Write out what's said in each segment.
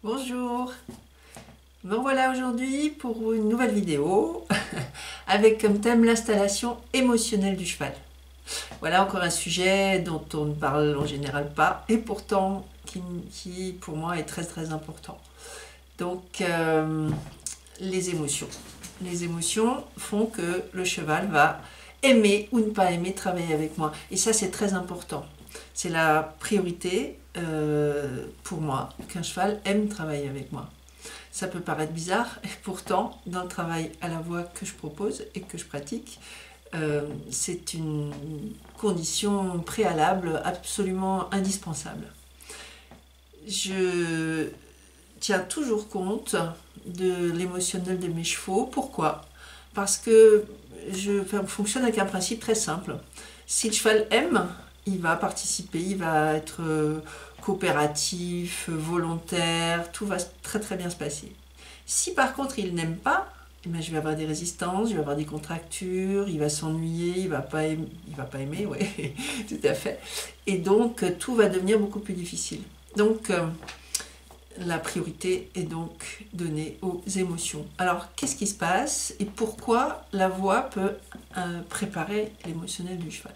Bonjour, me voilà aujourd'hui pour une nouvelle vidéo avec comme thème l'installation émotionnelle du cheval. Voilà encore un sujet dont on ne parle en général pas et pourtant qui pour moi est très important. Donc les émotions. Les émotions font que le cheval va aimer ou ne pas aimer travailler avec moi et ça c'est très important. C'est la priorité pour moi qu'un cheval aime travailler avec moi. Ça peut paraître bizarre et pourtant dans le travail à la voix que je propose et que je pratique, c'est une condition préalable absolument indispensable. Je tiens toujours compte de l'émotionnel de mes chevaux. Pourquoi? Parce que je fonctionne avec un principe très simple. Si le cheval aime, il va participer, il va être coopératif, volontaire, tout va très bien se passer. Si par contre il n'aime pas, eh bien, je vais avoir des résistances, je vais avoir des contractures, il va s'ennuyer, il va pas aimer, ouais, tout à fait. Et donc tout va devenir beaucoup plus difficile. Donc la priorité est donc donnée aux émotions. Alors qu'est-ce qui se passe et pourquoi la voix peut préparer l'émotionnel du cheval?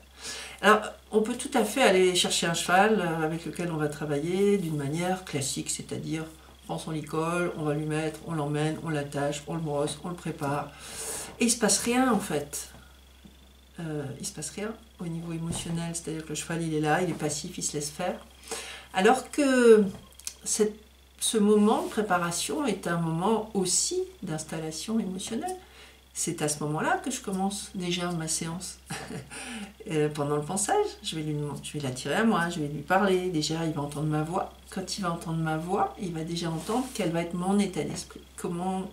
Alors, on peut tout à fait aller chercher un cheval avec lequel on va travailler d'une manière classique, c'est-à-dire on prend son licol, on va lui mettre, on l'emmène, on l'attache, on le brosse, on le prépare. Et il ne se passe rien en fait. Il ne se passe rien au niveau émotionnel, c'est-à-dire que le cheval il est là, il est passif, il se laisse faire. Alors que ce moment de préparation est un moment aussi d'installation émotionnelle. C'est à ce moment-là que je commence déjà ma séance. Pendant le pansage, je vais l'attirer à moi, je vais lui parler. Déjà, il va entendre ma voix. Quand il va entendre ma voix, il va déjà entendre quel va être mon état d'esprit. Comment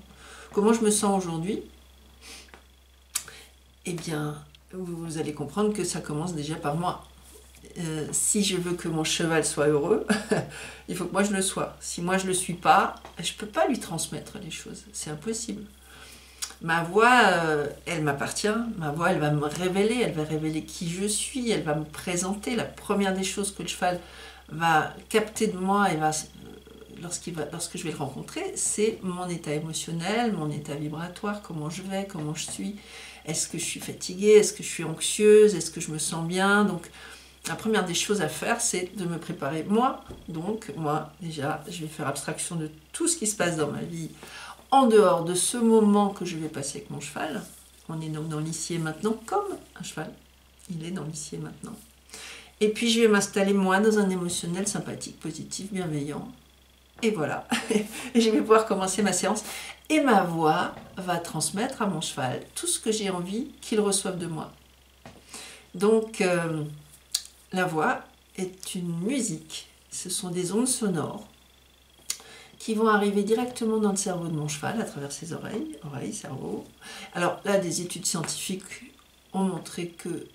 je me sens aujourd'hui. Eh bien, vous allez comprendre que ça commence déjà par moi. Si je veux que mon cheval soit heureux, il faut que moi je le sois. Si moi je ne le suis pas, je ne peux pas lui transmettre les choses. C'est impossible. Ma voix, elle m'appartient. Ma voix, elle va me révéler. Elle va révéler qui je suis. Elle va me présenter. La première des choses que le cheval va capter de moi et lorsque je vais le rencontrer, c'est mon état émotionnel, mon état vibratoire, comment je vais, comment je suis. Est-ce que je suis fatiguée? Est-ce que je suis anxieuse? Est-ce que je me sens bien? Donc, la première des choses à faire, c'est de me préparer moi. Donc, moi, déjà, je vais faire abstraction de tout ce qui se passe dans ma vie en dehors de ce moment que je vais passer avec mon cheval. On est donc dans l'ici et maintenant comme un cheval. Il est dans l'ici et maintenant. Et puis je vais m'installer moi dans un émotionnel sympathique, positif, bienveillant. Et voilà. Et je vais pouvoir commencer ma séance. Et ma voix va transmettre à mon cheval tout ce que j'ai envie qu'il reçoive de moi. Donc la voix est une musique. Ce sont des ondes sonores qui vont arriver directement dans le cerveau de mon cheval à travers ses oreilles, cerveau. Alors là, des études scientifiques ont montré que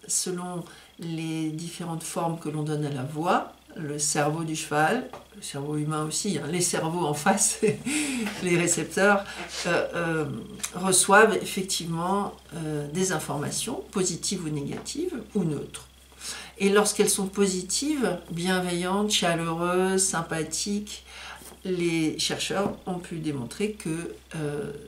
selon les différentes formes que l'on donne à la voix, le cerveau du cheval, le cerveau humain aussi, les cerveaux en face, les récepteurs, reçoivent effectivement des informations positives ou négatives ou neutres. Et lorsqu'elles sont positives, bienveillantes, chaleureuses, sympathiques, les chercheurs ont pu démontrer que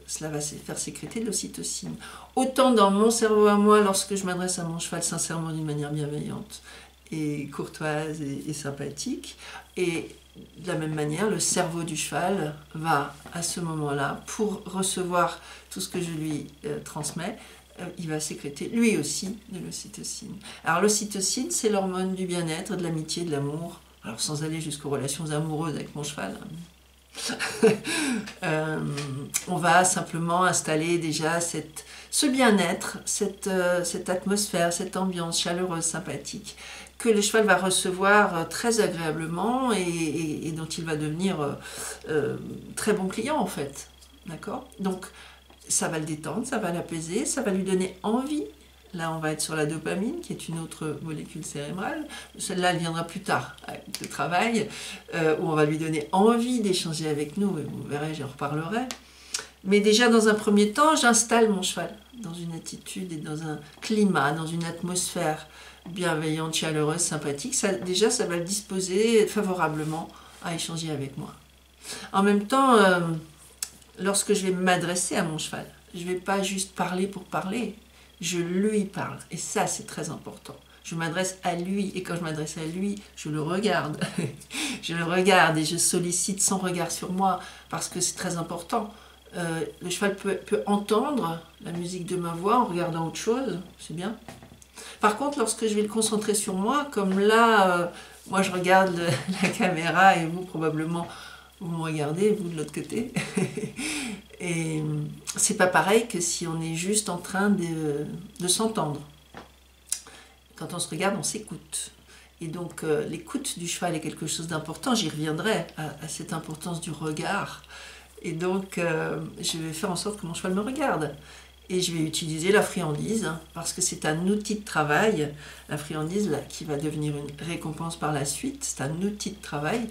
cela va faire sécréter de l'ocytocine. Autant dans mon cerveau à moi, lorsque je m'adresse à mon cheval sincèrement d'une manière bienveillante et courtoise et sympathique, et de la même manière, le cerveau du cheval va à ce moment-là, pour recevoir tout ce que je lui transmets, il va sécréter lui aussi de l'ocytocine. Alors l'ocytocine, c'est l'hormone du bien-être, de l'amitié, de l'amour. Alors sans aller jusqu'aux relations amoureuses avec mon cheval, on va simplement installer déjà ce bien-être, cette atmosphère, cette ambiance chaleureuse, sympathique, que le cheval va recevoir très agréablement et dont il va devenir très bon client en fait. D'accord? Donc ça va le détendre, ça va l'apaiser, ça va lui donner envie. Là, on va être sur la dopamine, qui est une autre molécule cérébrale. Celle-là, elle viendra plus tard, avec le travail, où on va lui donner envie d'échanger avec nous, et vous verrez, j'en reparlerai. Mais déjà, dans un premier temps, j'installe mon cheval dans une attitude et dans un climat, dans une atmosphère bienveillante, chaleureuse, sympathique. Ça, déjà, ça va le disposer favorablement à échanger avec moi. En même temps, lorsque je vais m'adresser à mon cheval, je ne vais pas juste parler pour parler, je lui parle. Et ça, c'est très important. Je m'adresse à lui, et quand je m'adresse à lui, je le regarde. Je le regarde et je sollicite son regard sur moi, parce que c'est très important. Le cheval peut entendre la musique de ma voix en regardant autre chose, c'est bien. Par contre, lorsque je vais le concentrer sur moi, comme là, moi je regarde la caméra et vous probablement vous me regardez, vous de l'autre côté. Et c'est pas pareil que si on est juste en train de s'entendre. Quand on se regarde, on s'écoute. Et donc l'écoute du cheval est quelque chose d'important, j'y reviendrai à cette importance du regard. Et donc je vais faire en sorte que mon cheval me regarde. Et je vais utiliser la friandise, hein, parce que c'est un outil de travail. La friandise, là, qui va devenir une récompense par la suite, c'est un outil de travail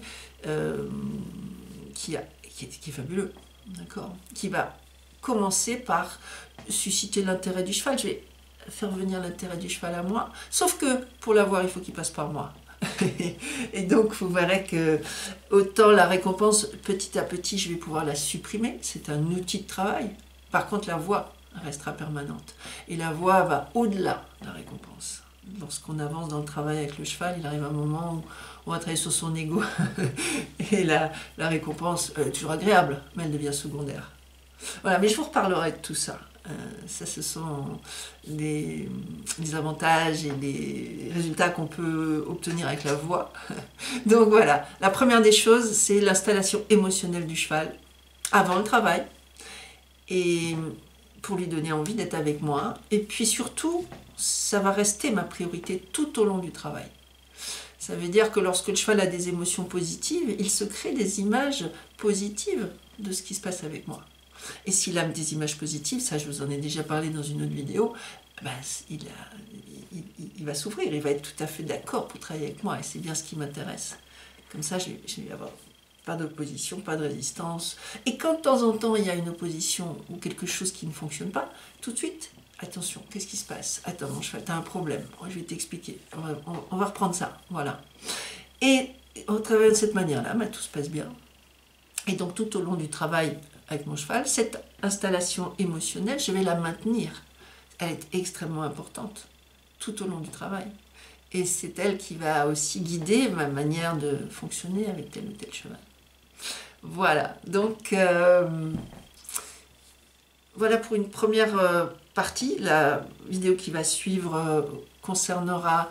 qui est fabuleux, d'accord, qui va commencer par susciter l'intérêt du cheval. Je vais faire venir l'intérêt du cheval à moi, sauf que pour l'avoir, il faut qu'il passe par moi. Et donc vous verrez que autant la récompense, petit à petit, je vais pouvoir la supprimer, c'est un outil de travail. Par contre, la voix restera permanente. Et la voix va au-delà de la récompense. Lorsqu'on avance dans le travail avec le cheval, il arrive un moment où on va travailler sur son ego. Et la récompense est toujours agréable, mais elle devient secondaire. Voilà, mais je vous reparlerai de tout ça. Ça, ce sont des avantages et des résultats qu'on peut obtenir avec la voix. Donc voilà, la première des choses, c'est l'installation émotionnelle du cheval avant le travail. Et pour lui donner envie d'être avec moi. Et puis surtout, ça va rester ma priorité tout au long du travail. Ça veut dire que lorsque le cheval a des émotions positives, il se crée des images positives de ce qui se passe avec moi. Et s'il a des images positives, ça je vous en ai déjà parlé dans une autre vidéo, ben, il va s'ouvrir, il va être tout à fait d'accord pour travailler avec moi. Et c'est bien ce qui m'intéresse. Comme ça, je vais avoir pas d'opposition, pas de résistance. Et quand de temps en temps il y a une opposition ou quelque chose qui ne fonctionne pas, tout de suite, attention, qu'est-ce qui se passe? Attends mon cheval, tu as un problème, je vais t'expliquer, on va reprendre ça, voilà. Et au travers de cette manière-là, bah, tout se passe bien. Et donc tout au long du travail avec mon cheval, cette installation émotionnelle, je vais la maintenir. Elle est extrêmement importante tout au long du travail. Et c'est elle qui va aussi guider ma manière de fonctionner avec tel ou tel cheval. Voilà, donc voilà pour une première partie. La vidéo qui va suivre concernera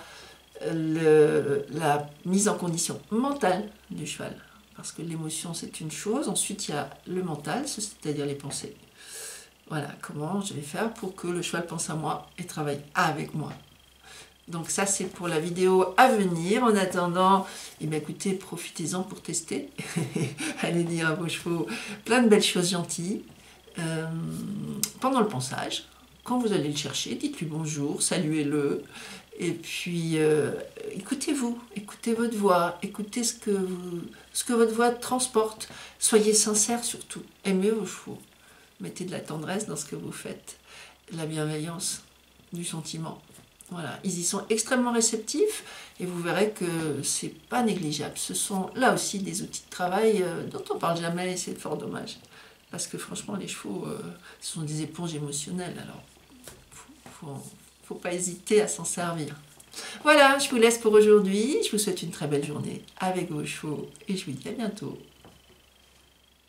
la mise en condition mentale du cheval. Parce que l'émotion, c'est une chose. Ensuite, il y a le mental, c'est-à-dire les pensées. Voilà, comment je vais faire pour que le cheval pense à moi et travaille avec moi. Donc ça, c'est pour la vidéo à venir. En attendant, eh bien, écoutez, profitez-en pour tester. Allez dire à vos chevaux plein de belles choses gentilles. Pendant le pansage, quand vous allez le chercher, dites-lui bonjour, saluez-le. Et puis, écoutez-vous, écoutez votre voix, écoutez ce que votre voix transporte. Soyez sincère surtout, aimez vos chevaux. Mettez de la tendresse dans ce que vous faites, de la bienveillance, du sentiment. Voilà, ils y sont extrêmement réceptifs et vous verrez que c'est pas négligeable. Ce sont là aussi des outils de travail dont on parle jamais et c'est fort dommage. Parce que franchement, les chevaux, ce sont des éponges émotionnelles. Alors, faut pas hésiter à s'en servir. Voilà, je vous laisse pour aujourd'hui. Je vous souhaite une très belle journée avec vos chevaux et je vous dis à bientôt.